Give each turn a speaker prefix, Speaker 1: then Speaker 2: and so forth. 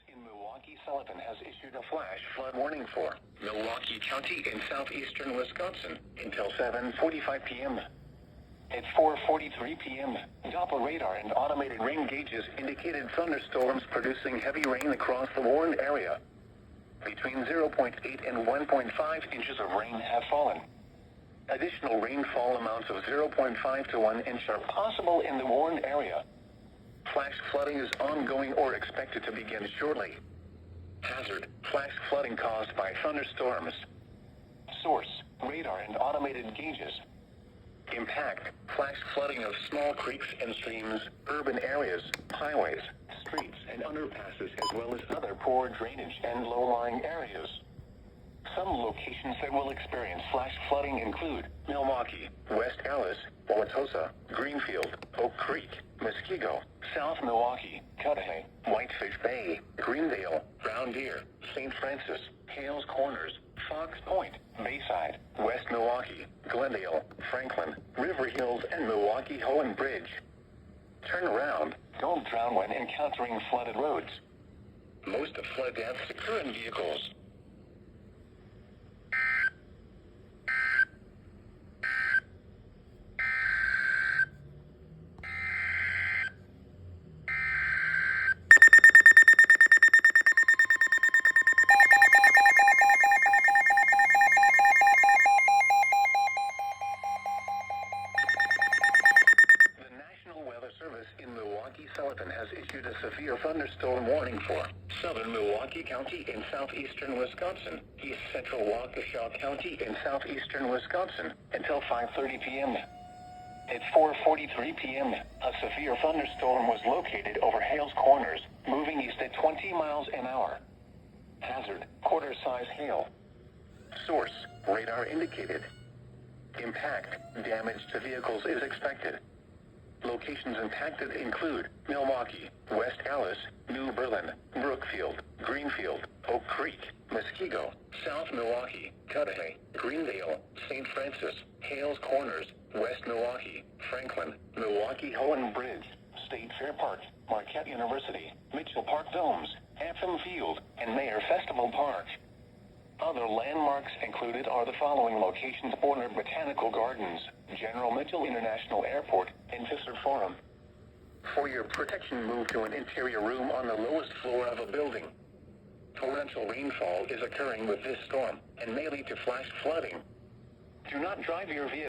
Speaker 1: in Milwaukee-Sullivan has issued a flash flood warning for Milwaukee County in southeastern Wisconsin until 7:45 p.m. At 4:43 p.m., Doppler radar and automated rain gauges indicated thunderstorms producing heavy rain across the warned area. Between 0.8 and 1.5 inches of rain have fallen. Additional rainfall amounts of 0.5 to 1 inch are possible in the warned area. Flash flooding is ongoing or expected to begin shortly. Hazard: flash flooding caused by thunderstorms. Source: radar and automated gauges. Impact: flash flooding of small creeks and streams, urban areas, highways, streets, and underpasses, as well as other poor drainage and low-lying areas. Some locations that will experience flash flooding include Milwaukee, West Allis, Wauwatosa, Greenfield, Oak Creek, Muskego, South Milwaukee, Cudahy, Whitefish Bay, Greendale, Brown Deer, St. Francis, Hales Corners, Fox Point, Bayside, West Milwaukee, Glendale, Franklin, River Hills, and Milwaukee-Hohen Bridge. Turn around. Don't drown when encountering flooded roads. Most of flood deaths occur in vehicles. In Milwaukee-Sullivan has issued a severe thunderstorm warning for southern Milwaukee County in southeastern Wisconsin, east central Waukesha County in southeastern Wisconsin until 5:30 p.m. At 4:43 p.m., a severe thunderstorm was located over Hales Corners, moving east at 20 miles an hour. Hazard: quarter-size hail. Source: radar indicated. Impact: damage to vehicles is expected. Locations impacted include Milwaukee, West Allis, New Berlin, Brookfield, Greenfield, Oak Creek, Muskego, South Milwaukee, Cudahy, Greendale, St. Francis, Hales Corners, West Milwaukee, Franklin, Milwaukee-Hohen Bridge, State Fair Park, Marquette University, Mitchell Park Domes, Anthem Field, and Mayer Festival Park. Other landmarks included are the following locations: Borner Botanical Gardens, General Mitchell International Airport, and Visser Forum. For your protection, move to an interior room on the lowest floor of a building. Torrential rainfall is occurring with this storm and may lead to flash flooding. Do not drive your vehicle